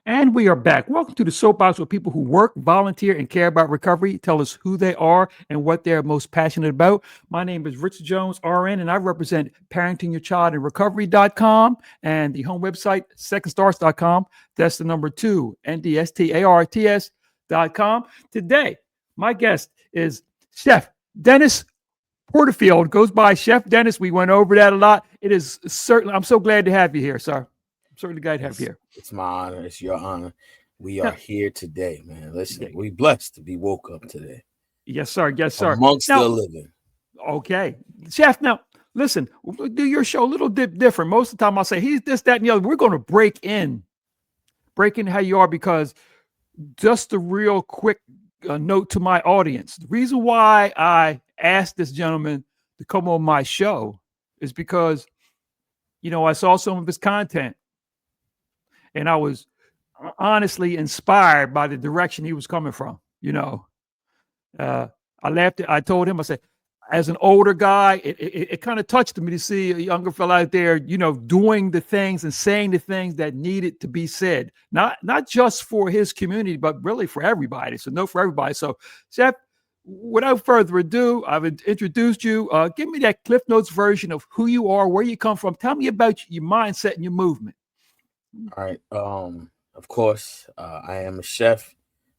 And we are back. Welcome to the Soapbox, where people who work, volunteer, and care about recovery tell us who they are and what they're most passionate about. My name is Richard Jones, RN, and I represent parentingyourchildinrecovery.com and the home website, secondstarts.com. That's the number 2, NDSTARTS.com. Today, my guest is Chef Dennis Porterfield, goes by Chef Dennis. We went over that a lot. It is certainly, I'm so glad to have you here, sir. I'm certainly glad to have you here. It's my honor. It's your honor. We are Now, here today, man. Listen, yeah, we blessed to be woke up today yes, sir. Yes, sir. amongst the Now, living. okay, Chef. Now, listen, we'll do your show a little bit different. Most of the time, I'll say he's this, that, and the other. We're going to break in how you are, because just a real quick note to my audience: the reason why I asked this gentleman to come on my show is because I saw some of his content, and I was honestly inspired by the direction he was coming from. Uh, I laughed. I told him, I said, as an older guy, it kind of touched me to see a younger fella out there, doing the things and saying the things that needed to be said, not just for his community, but really for everybody. So for everybody. So, Chef, without further ado, I've introduced you. Give me that Cliff Notes version of who you are, where you come from. Tell me about your mindset and your movement. All right. Of course, I am a chef.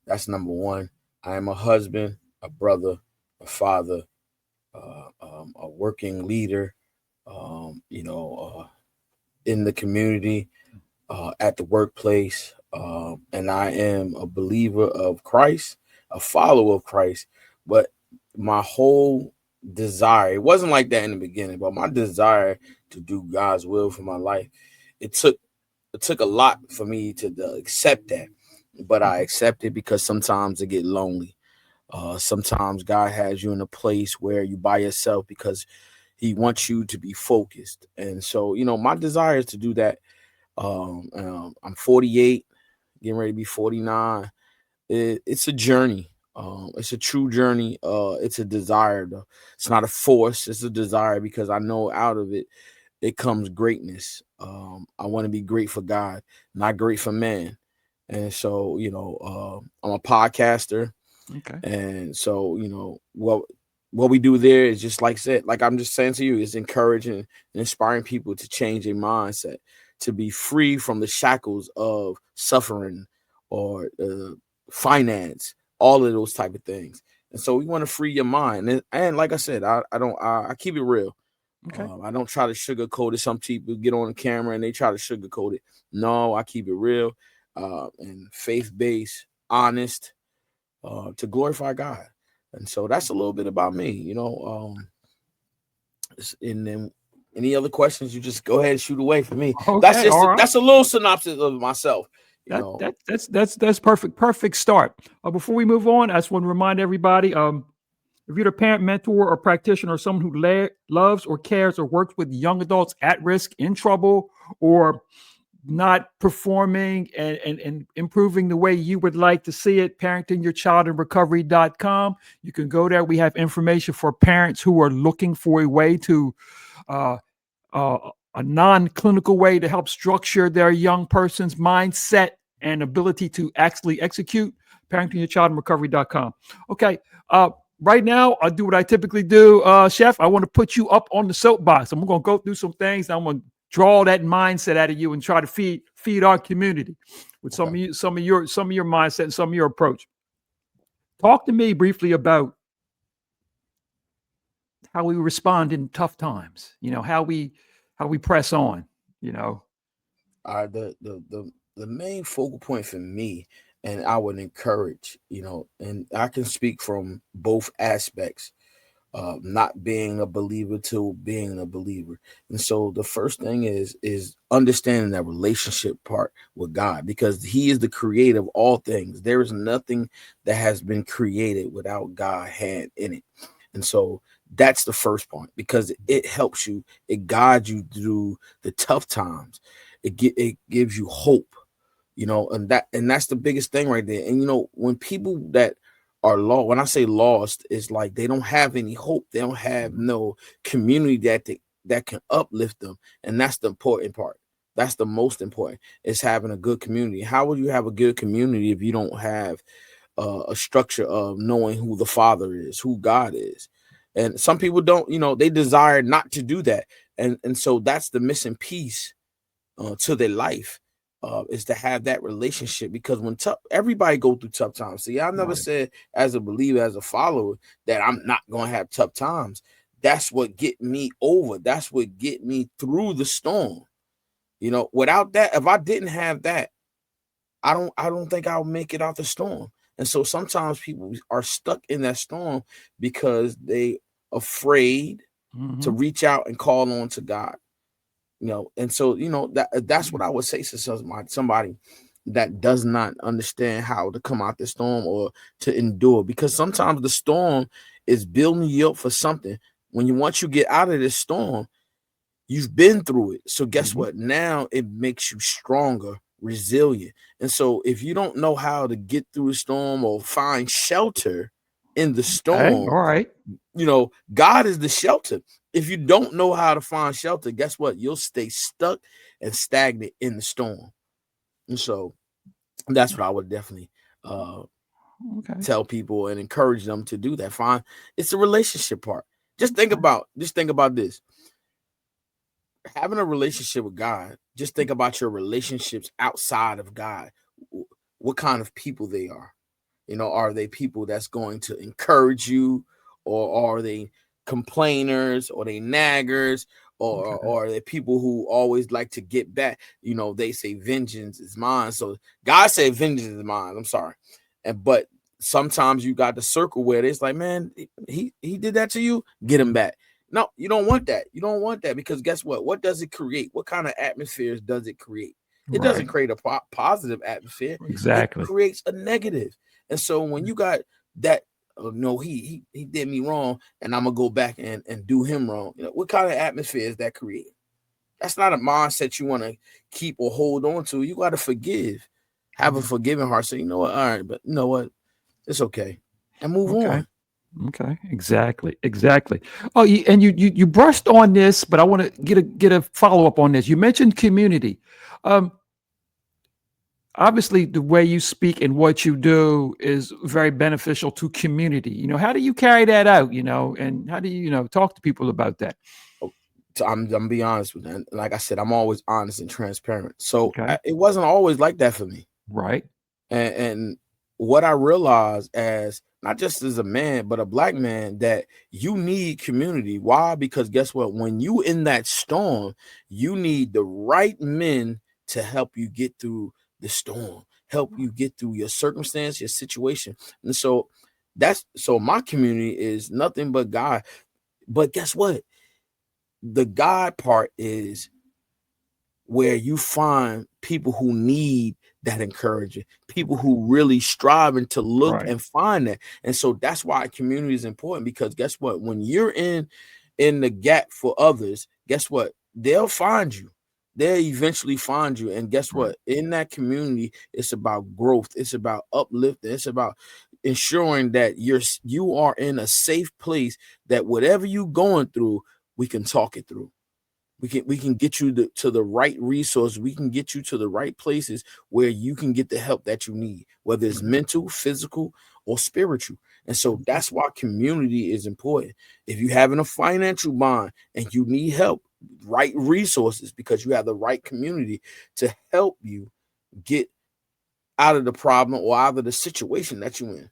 That's number one. I am a husband, a brother, a father, a working leader, in the community, at the workplace. And I am a believer of Christ, a follower of Christ. But my whole desire, it wasn't like that in the beginning, but my desire to do God's will for my life, it took a lot for me to accept that. But I accept it because sometimes it get lonely. Sometimes God has you in a place where you by yourself because he wants you to be focused. And so, my desire is to do that. I'm 48, getting ready to be 49. It's a journey. It's a true journey. It's a desire. It's not a force. It's a desire, because I know out of it comes greatness. I want to be great for God, not great for man. And so, I'm a podcaster. Okay. And so, what we do there is just like said, like I'm just saying to you, is encouraging and inspiring people to change their mindset, to be free from the shackles of suffering or finance, all of those type of things. And so we want to free your mind. And like I said, I keep it real. Okay. I don't try to sugarcoat it. Some people get on the camera and they try to sugarcoat it. No, I keep it real, and faith-based, honest, to glorify God. And so that's a little bit about me, and then any other questions, you just go ahead and shoot away for me. Okay. All right. That's a little synopsis of myself. That's perfect start. Before we move on, I just want to remind everybody, if you're a parent, mentor, or practitioner, or someone who loves or cares or works with young adults at risk, in trouble, or not performing and improving the way you would like to see it, parentingyourchildinrecovery.com. You can go there. We have information for parents who are looking for a way to a non-clinical way to help structure their young person's mindset and ability to actually execute. Parentingyourchildinrecovery.com. Okay. Right now, I do what I typically do, Chef. I want to put you up on the soapbox. I'm going to go through some things. I'm going to draw that mindset out of you and try to feed our community with some of your mindset and some of your approach. Talk to me briefly about how we respond in tough times. How we press on. The main focal point for me, and I would encourage, and I can speak from both aspects, not being a believer to being a believer. And so the first thing is understanding that relationship part with God, because he is the creator of all things. There is nothing that has been created without God's hand in it. And so that's the first point, because it helps you, it guides you through the tough times. It gives you hope, and that's the biggest thing right there. And when people that are lost, when I say lost, it's like they don't have any hope. They don't have no community that can uplift them, and that's the important part. That's the most important, is having a good community. How would you have a good community if you don't have a structure of knowing who the Father is, who God is? And some people don't, they desire not to do that. And so that's the missing piece to their life, is to have that relationship. Because when everybody go through tough times. See, I never Right. said as a believer, as a follower, that I'm not going to have tough times. That's what get me over. That's what get me through the storm. Without that, if I didn't have that, I don't think I'll make it out the storm. And so sometimes people are stuck in that storm because they afraid to reach out and call on to God. And so that's what I would say to somebody that does not understand how to come out the storm or to endure, because sometimes the storm is building you up for something. Once you get out of this storm, you've been through it. So guess what? Now it makes you stronger, resilient. And so if you don't know how to get through a storm or find shelter in the Hey, storm, all right. God is the shelter. If you don't know how to find shelter, guess what? You'll stay stuck and stagnant in the storm. And so that's what I would definitely Okay. tell people and encourage them to do that. It's the relationship part. Just think about this. Having a relationship with God, just think about your relationships outside of God. What kind of people they are. Are they people that's going to encourage you, or are they complainers, or they naggers, or are they people who always like to get back? They say vengeance is mine. So God said vengeance is mine. I'm sorry. But sometimes you got the circle where it's like, man, he did that to you, get him back. No, you don't want that. You don't want that, because guess what? What does it create? What kind of atmospheres does it create? It doesn't create a positive atmosphere. It Exactly. creates a negative. And so when you got that, no, he did me wrong, and I'm gonna go back and do him wrong. What kind of atmosphere is that creating? That's not a mindset you want to keep or hold on to. You got to forgive, have a forgiving heart. Say, you know what? All right, but you know what? It's okay, and move Okay. on. Okay. Exactly. Oh, you brushed on this, but I want to get a follow up on this. You mentioned community. Um, Obviously, the way you speak and what you do is very beneficial to community. How do you carry that out? And how do you talk to people about that? So I'm gonna be honest with you. Like I said, I'm always honest and transparent. So Okay. it wasn't always like that for me. Right. And what I realized, as not just as a man, but a black man, that you need community. Why? Because guess what? When you in that storm, you need the right men to help you get through the storm, help you get through your circumstance, your situation. And so my community is nothing but God. But guess what? The God part is where you find people who need that encouragement, people who really striving to look Right. and find that. And so that's why community is important, because guess what? When you're in the gap for others, guess what? They'll find you. They'll eventually find you. And guess Right. what? In that community, it's about growth. It's about uplifting. It's about ensuring that you are in a safe place, that whatever you're going through, we can talk it through. We can get you to the right resource. We can get you to the right places where you can get the help that you need, whether it's mental, physical, or spiritual. And so that's why community is important. If you having a financial bond and you need help, right resources, because you have the right community to help you get out of the problem or out of the situation that you're in.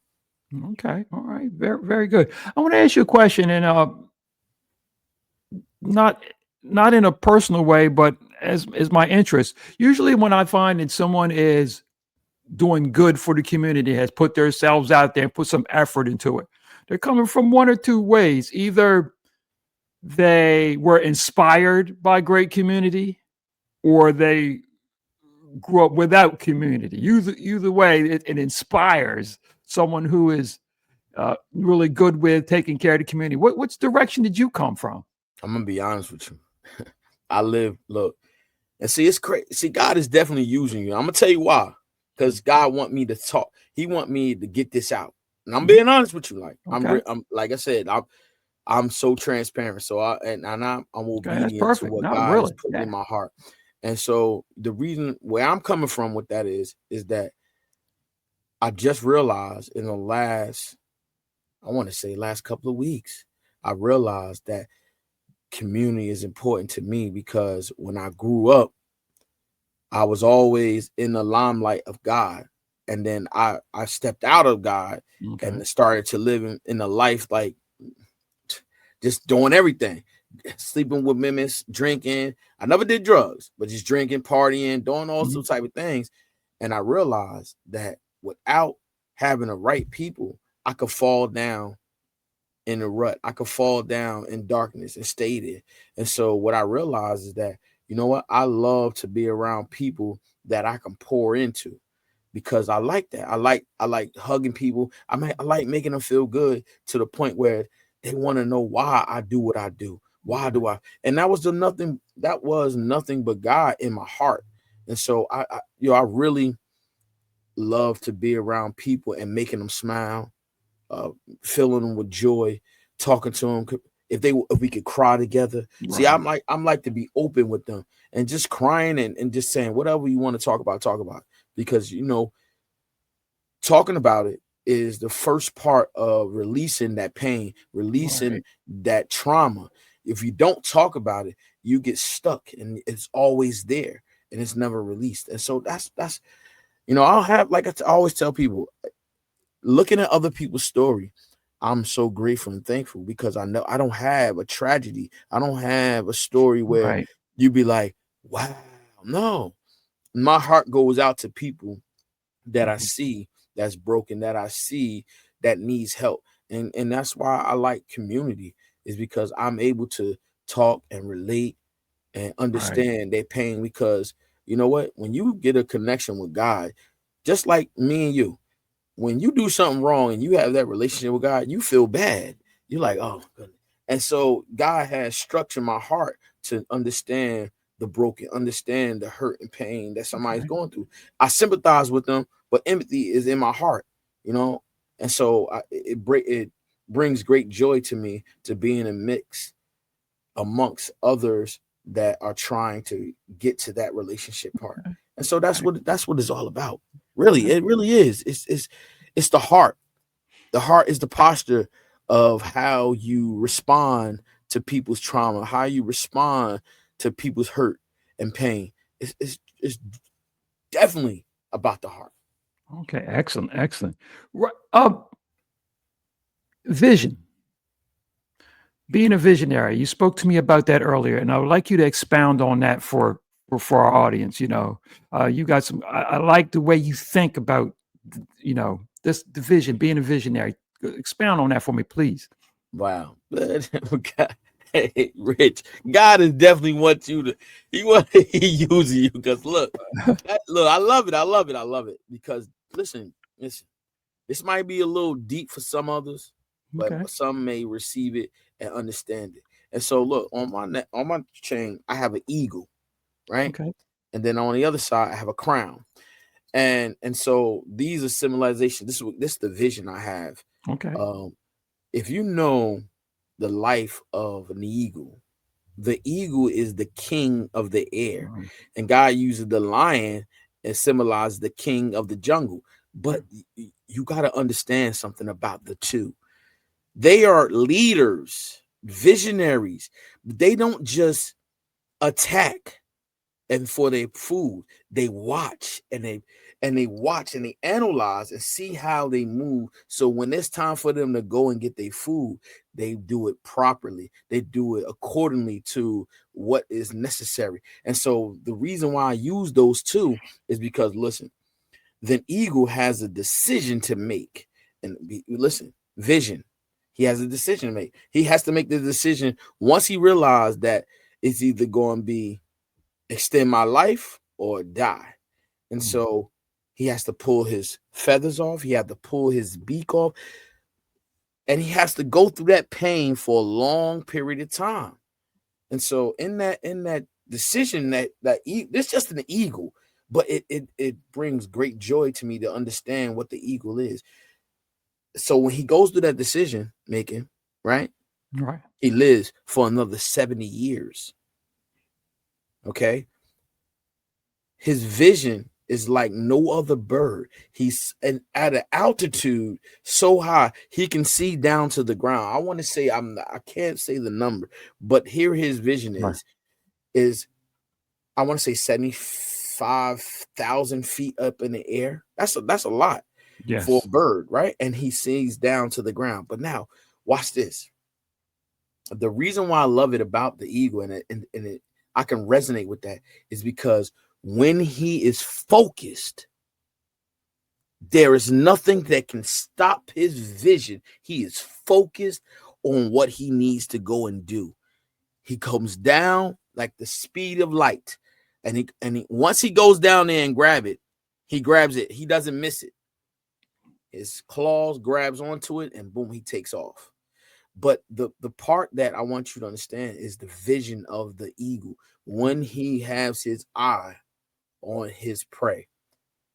Okay. All right. Very, very good. I want to ask you a question, and not not in a personal way, but as my interest. Usually, when I find that someone is doing good for the community, has put themselves out there and put some effort into it, they're coming from one or two ways. Either they were inspired by great community, or they grew up without community. Either way, it inspires someone who is really good with taking care of the community. Which direction did you come from? I'm gonna be honest with you. Look, and see, it's crazy. See, God is definitely using you. I'm gonna tell you why. Because God want me to talk. He want me to get this out. And I'm being honest with you. Like Okay. I'm like I said, I'm so transparent. So I'm Okay, that's obedient to perfect. what No, God has really. put in Yeah. my heart. And so the reason where I'm coming from with that is that I just realized in the last, I want to say last couple of weeks, I realized that community is important to me, because when I grew up, I was always in the limelight of God. And then I stepped out of God Okay. and started to live in a life like just doing everything, sleeping with women, drinking. I never did drugs, but just drinking, partying, doing all Mhm. sorts type of things. And I realized that without having the right people, I could fall down in a rut. I could fall down in darkness and stay there. And so what I realized is that, you know what? I love to be around people that I can pour into, because I like that. I like hugging people. I like making them feel good to the point where they want to know why I do what I do. Why do I? And that was nothing but God in my heart. And so I really love to be around people and making them smile, uh, filling them with joy, talking to them. If we could cry together. See, Right. I'm like to be open with them and just crying and just saying whatever you want to talk about. Because talking about it is the first part of releasing that pain, releasing Right. that trauma. If you don't talk about it, you get stuck and it's always there and it's never released. And so that's I'll have, like I always tell people, looking at other people's story, I'm so grateful and thankful, because I know I don't have a tragedy. I don't have a story where Right. you be like, wow. No, my heart goes out to people that I Mhm. see that's broken, that I see that needs help. And that's why I like community, is because I'm able to talk and relate and Right. understand their pain. Because you know what? When you get a connection with God, just like me and you, when you do something wrong and you have that relationship with God, you feel bad. You're like, oh goodness. And so God has structured my heart to understand the broken, understand the hurt and pain that somebody's Okay. going through. I sympathize with them, but empathy is in my heart, you know. And so it brings great joy to me to be in a mix amongst others that are trying to get to that relationship part. Okay. And so that's what it's all about. Really, Okay. it really is. It's the heart. The heart is the posture of how you respond to people's trauma, how you respond to people's hurt and pain. It's definitely about the heart. Okay. Excellent. Excellent. Right. Vision. Being a visionary. You spoke to me about that earlier, and I would like you to expound on that for our audience. You got some. I like the way you think about this division, being a visionary. Expound on that for me, please. Wow. God, hey, Rich, God is definitely want you to, he using you, because look, I love it. I love it. I love it. Because listen, this might be a little deep for some others, but Okay. some may receive it and understand it. And so look, on my neck, on my chain, I have an eagle, right? Okay. And then on the other side, I have a crown. And so these are symbolization. This is the vision I have. Okay. Um, if you know the life of an eagle, the eagle is the king of the air, Mm, and God uses the lion and symbolizes the king of the jungle. But you got to understand something about the two. They are leaders, visionaries. They don't just attack and for their food, they watch and they watch and they analyze and see how they move. So when it's time for them to go and get their food, they do it properly. They do it accordingly to what is necessary. And so the reason why I use those two is because, listen, the eagle has a decision to make. And listen, vision. He has a decision to make. He has to make the decision once he realized that it's either going to be extend my life or die. And mm, so he has to pull his feathers off, he had to pull his beak off, and he has to go through that pain for a long period of time. And so in that decision, this just an eagle, but it brings great joy to me to understand what the eagle is. So when he goes through that decision making, right, right. he lives for another 70 years. Okay. His vision is like no other bird. He's at an altitude so high he can see down to the ground. I want to say I can't say the number, but here his vision Right. is I want to say 75,000 feet up in the air. That's a lot for a Yes. bird, right? And he sees down to the ground. But now, watch this. The reason why I love it about the eagle and I can resonate with that is because when he is focused, there is nothing that can stop his vision. He is focused on what he needs to go and do. He comes down like the speed of light. And once he goes down there and he grabs it. He doesn't miss it. His claws grabs onto it and boom, he takes off. But the part that I want you to understand is the vision of the eagle when he has his eye on his prey.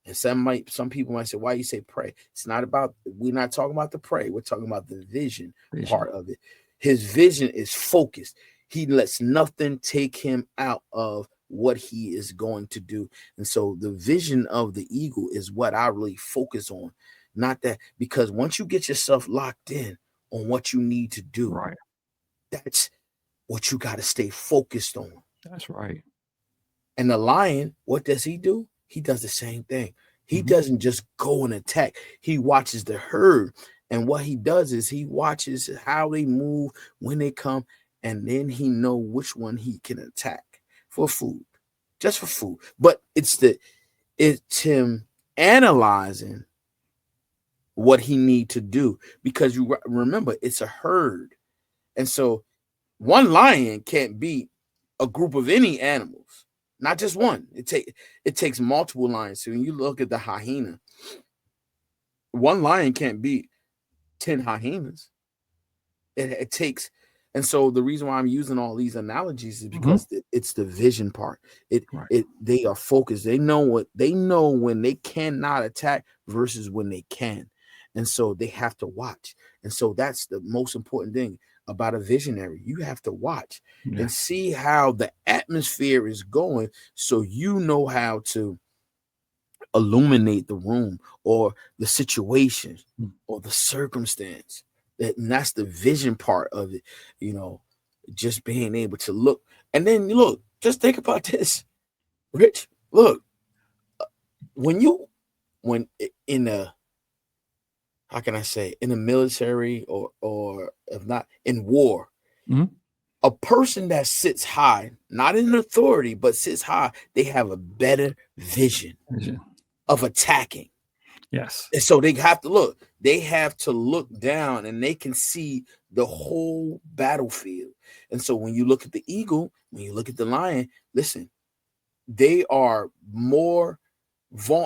And some people might say, why you say prey? It's not about, we're not talking about the prey. We're talking about the vision part of it. His vision is focused. He lets nothing take him out of what he is going to do. And so the vision of the eagle is what I really focus on. Not that, because once you get yourself locked in on what you need to do, Right. that's what you got to stay focused on. That's right. And the lion, what does he do? He does the same thing. He doesn't just go and attack. He watches the herd. And what he does is he watches how they move when they come. And then he know which one he can attack for food, just for food. But it's him analyzing what he need to do, because you remember it's a herd. And so one lion can't beat a group of any animals, not just one. It takes multiple lions. So when you look at the hyena, one lion can't beat 10 hyenas. It takes, and so the reason why I'm using all these analogies is because it's the vision part. They are focused. They know when they cannot attack versus when they can. And so they have to watch. And so that's the most important thing about a visionary. You have to watch and see how the atmosphere is going, so you know how to illuminate the room or the situation or the circumstance. And that's the vision part of it, just being able to look. And then look, just think about this, Rich. Look, when in a, how can I say, in the military or if not in war, a person that sits high, not in authority, but sits high, they have a better vision of attacking. Yes. And so they have to look down and they can see the whole battlefield. And so when you look at the eagle, when you look at the lion, listen, they are more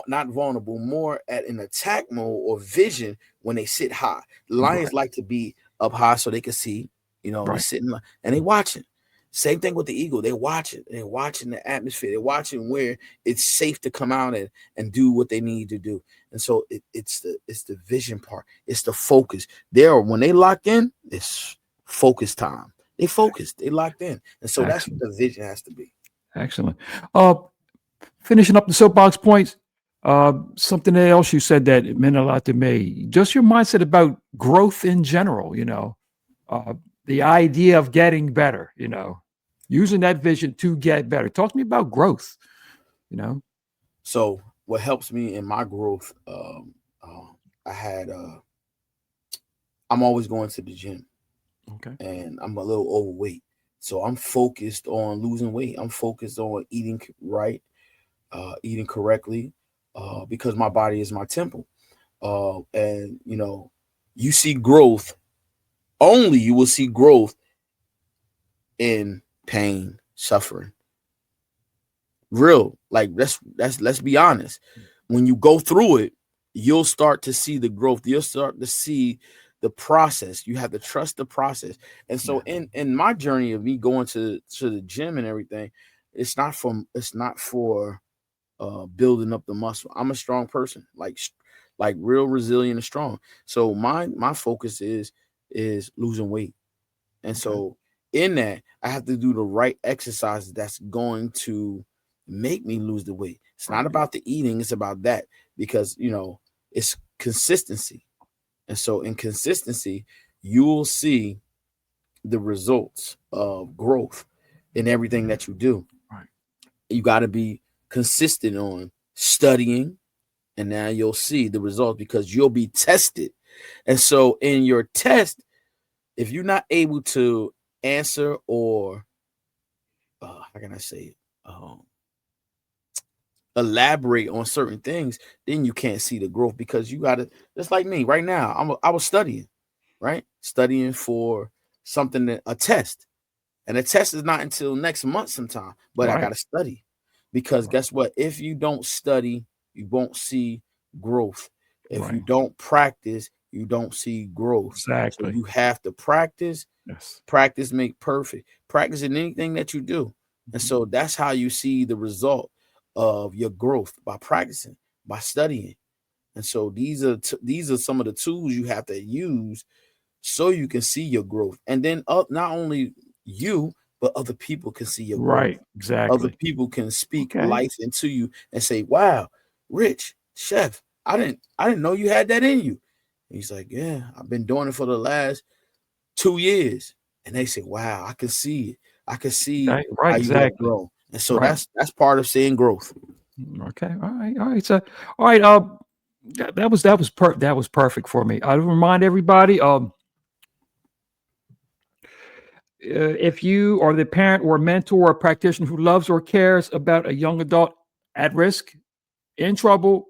not vulnerable, more at an attack mode or vision when they sit high. Lions like to be up high so they can see, they're sitting and they watching. Same thing with the eagle. They're watching. They're watching the atmosphere. They're watching where it's safe to come out and do what they need to do. And so it's the vision part. It's the focus. When they lock in, it's focus time. They focused. They locked in. And so that's what the vision has to be. Excellent. Finishing up the soapbox points, something else you said that meant a lot to me. Just your mindset about growth in general, the idea of getting better, using that vision to get better. Talk to me about growth, So what helps me in my growth, I'm always going to the gym. Okay. And I'm a little overweight. So I'm focused on losing weight. I'm focused on eating right, eating correctly, because my body is my temple. And you see growth. You will see growth in pain, suffering. Real, like let's be honest. When you go through it, you'll start to see the growth. You'll start to see the process. You have to trust the process. And so in my journey of me going to the gym and everything, it's not for building up the muscle. I'm a strong person, like real resilient and strong. So my focus is losing weight. And so in that, I have to do the right exercises that's going to make me lose the weight. It's not Right. about the eating, it's about that, because it's consistency. And so in consistency, you will see the results of growth in everything that you do. Right. You got to be consistent on studying, and now you'll see the results because you'll be tested. And so in your test, if you're not able to answer or how can I say it? Elaborate on certain things, then you can't see the growth, because you got to, just like me right now, I was studying, right? Studying for something, a test. And the test is not until next month sometime, but I got Right. to study, because guess what? If you don't study, you won't see growth. If you Right. don't practice, you don't see growth. So Exactly. you have to practice. Yes. Practice make perfect. Practice in anything that you do. And Mhm. so that's how you see the result of your growth, by practicing, by studying. And so these are some of the tools you have to use so you can see your growth. And then not only you, but other people can see your growth. Right. Other Exactly. people can speak Okay. life into you and say, "Wow, Rich, chef, I didn't know you had that in you." And he's like, "Yeah, I've been doing it for the last 2 years." And they say, "Wow, I can see it. I can see Okay. Right. how you have Exactly. grown." And so Right. that's part of seeing growth. Okay. All right. All right. So, all right. That was perfect for me. I remind everybody. If you are the parent or mentor or practitioner who loves or cares about a young adult at risk, in trouble,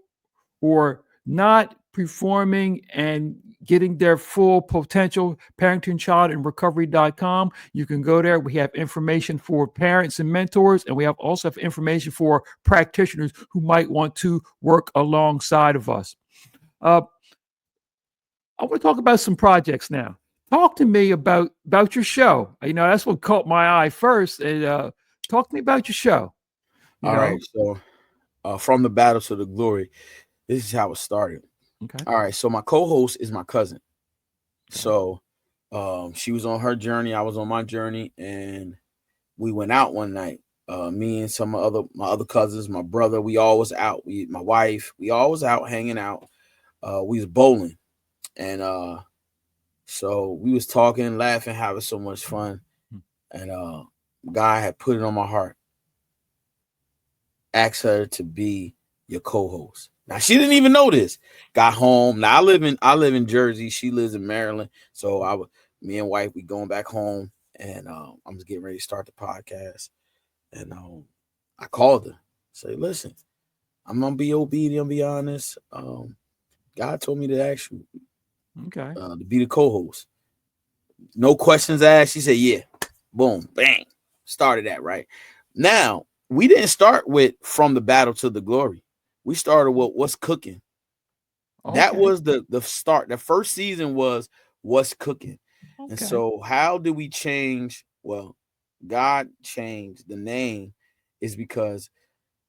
or not performing and getting their full potential, parenting child in recovery.com. You can go there. We have information for parents and mentors, and we have also have information for practitioners who might want to work alongside of us. Uh, I want to talk about some projects now. Talk to me about your show. That's what caught my eye first. And talk to me about your show. You All right. know. So from the battle to the glory, this is how it started. Okay. All right. So my co-host is my cousin. Okay. So she was on her journey, I was on my journey, and we went out one night. Me and my other cousins, my brother, we all was out. My wife, we all was out hanging out. We was bowling, and so we was talking, laughing, having so much fun. And guy had put it on my heart, asked her to be your co-host. Now she didn't even know this. Got home. Now I live in Jersey. She lives in Maryland. So me and wife, we going back home, and I'm just getting ready to start the podcast. And I called her, say, "Listen, I'm gonna be obedient, be honest. God told me to ask you Okay. to be the co-host. No questions asked." She said, "Yeah." Boom, bang. Started that right. Now we didn't start with from the battle to the glory. We started with what's cooking. That Okay. was the start. The first season was what's cooking. And Okay. so how do we change? Well, God changed the name is because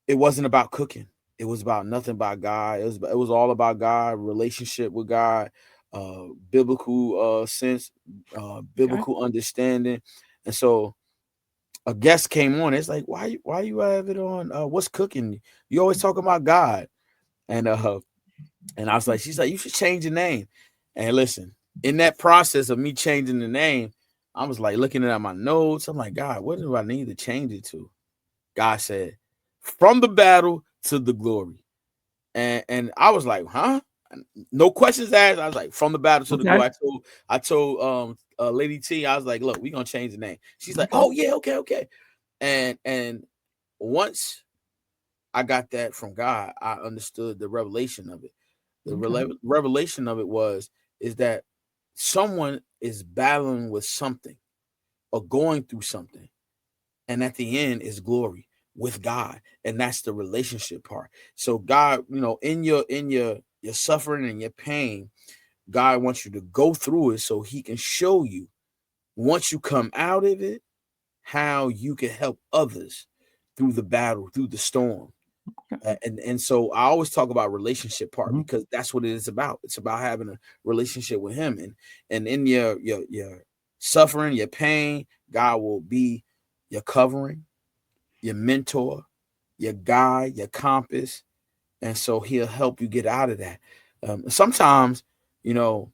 it wasn't about cooking. It was about nothing but God. It was all about God, relationship with God, biblical sense, Okay. biblical understanding. And so a guest came on. It's like, why you have it on what's cooking? You always talk about God. And I was like, she's like, you should change the name. And listen, in that process of me changing the name, I was like looking at my notes. I'm like, God, what do I need to change it to? God said, from the battle to the glory. And I was like, huh? No questions asked. I was like, from the battle to the Okay. glory. I told Lady T, I was like, look, we're gonna change the name. She's like, Okay. oh yeah, okay. And once I got that from God, I understood the revelation of it. The Okay. revelation of it is that someone is battling with something or going through something, and at the end is glory with God, and that's the relationship part. So God, in your suffering and your pain, God wants you to go through it so He can show you once you come out of it how you can help others through the battle, through the storm. Okay. And so I always talk about relationship part Mhm. because that's what it is about. It's about having a relationship with Him, and in your suffering, your pain, God will be your covering, your mentor, your guide, your compass, and so he'll help you get out of that. Sometimes, you know,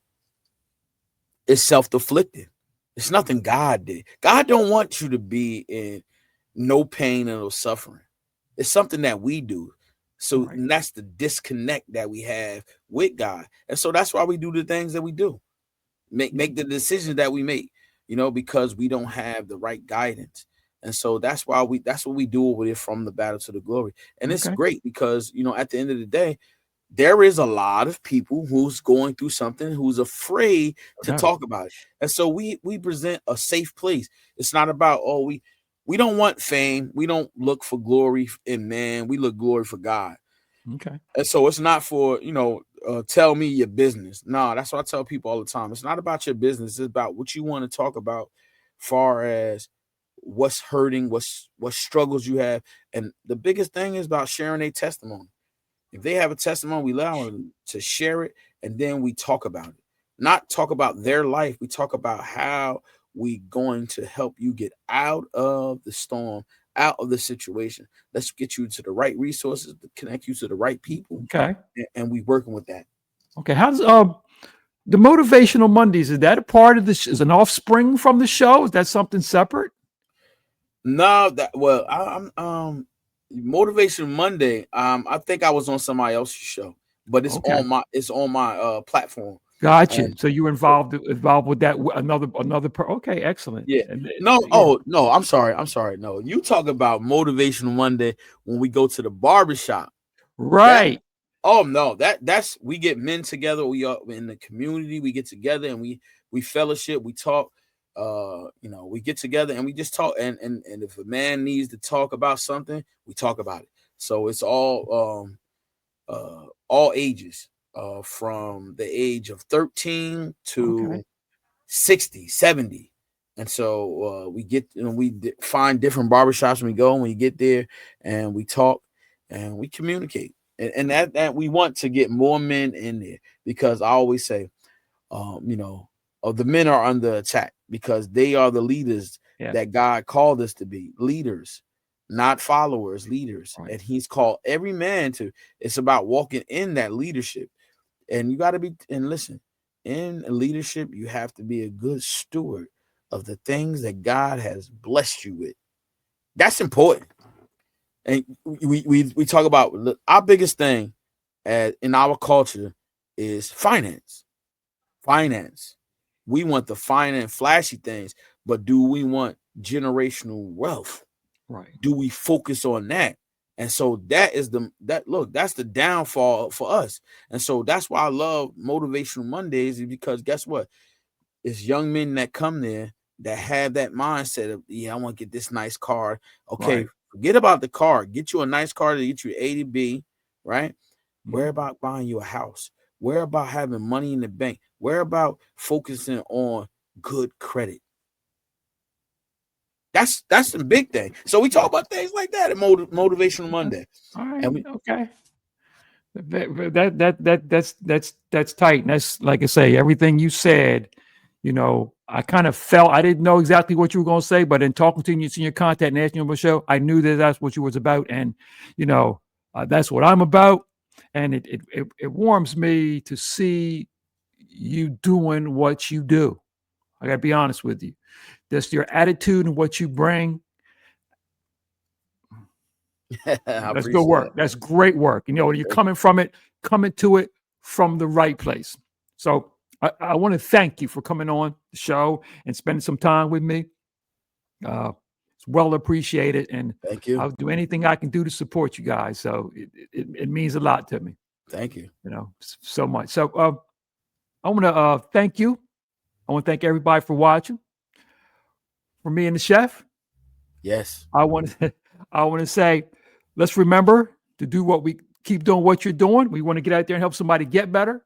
it's self-deflicted. It's nothing God did. God don't want you to be in no pain and no suffering. It's something that we do. So Right. and that's the disconnect that we have with God. And so that's why we do the things that we do. Make the decisions that we make, because we don't have the right guidance. And so that's what we do over there, from the battle to the glory. And it's Okay. great because, at the end of the day, there is a lot of people who's going through something, who's afraid to No. talk about it. And so we present a safe place. It's not about, we don't want fame. We don't look for glory in man. We look glory for God. Okay. And so it's not for, tell me your business. No, that's what I tell people all the time. It's not about your business. It's about what you want to talk about, far as what's hurting, what struggles you have. And the biggest thing is about sharing a testimony. If they have a testimony, we allow them to share it, and then we talk about it. Not talk about their life. We talk about how we going to help you get out of the storm, out of the situation. Let's get you to the right resources, to connect you to the right people, Okay. and we working with that. Okay. How's the Motivational Mondays? Is that a part of this? Is an offspring from the show? Is that something separate? No, I'm Motivation Monday. I think I was on somebody else's show, but it's Okay. on my platform. Gotcha. And So you involved with that another okay, excellent. yeah. And No, yeah. oh no, I'm sorry. I'm sorry. No, you talk about Motivation Monday when we go to the barbershop. That Right. Oh no, that's we get men together. We are in the community. We get together and we fellowship. We talk. We get together and we just talk. And if a man needs to talk about something, we talk about it. So it's all ages, from the age of 13 Okay. to 60, 70. And so we get, find different barbershops when we go, and we get there and we talk and we communicate. And that we want to get more men in there, because I always say, the men are under attack because they are the leaders Yeah. that God called us to be, leaders, not followers, leaders. Right. And he's called every man to, it's about walking in that leadership. And you got to be, and listen, in leadership, you have to be a good steward of the things that God has blessed you with. That's important. And we talk about our biggest thing in our culture is finance. Finance. We want the finance, flashy things, but do we want generational wealth? Right. Do we focus on that? And so that's the downfall for us. And so that's why I love Motivational Mondays, is because guess what? It's young men that come there that have that mindset of, I want to get this nice car. Okay, Right. forget about the car. Get you a nice car to get you A to B, right? Where Mhm. about buying you a house? Where about having money in the bank? Where about focusing on good credit? That's the big thing. So we talk about things like that at Motivational Okay. Monday, All right. and we Okay. That's tight. And that's, like I say, everything you said, I kind of felt, I didn't know exactly what you were going to say, but in talking to you, seeing your contact and asking you about the show, I knew that that's what you was about. And, that's what I'm about. And it warms me to see you doing what you do. I got to be honest with you. Just your attitude and what you bring. I That's good appreciate work. it. That's great work. You're coming to it from the right place. So I want to thank you for coming on the show and spending some time with me. It's well appreciated, and Thank you. I'll do anything I can do to support you guys. So it means a lot to me, Thank you. so much. So I want to thank you. I want to thank everybody for watching. For me and the chef, Yes. I want to I want to say, let's remember to do what we keep doing. What you're doing, we want to get out there and help somebody get better.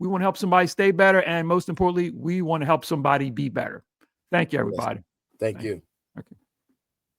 We want to help somebody stay better, and most importantly, we want to help somebody be better. Thank you, Yes. everybody. Thank Thank you. you.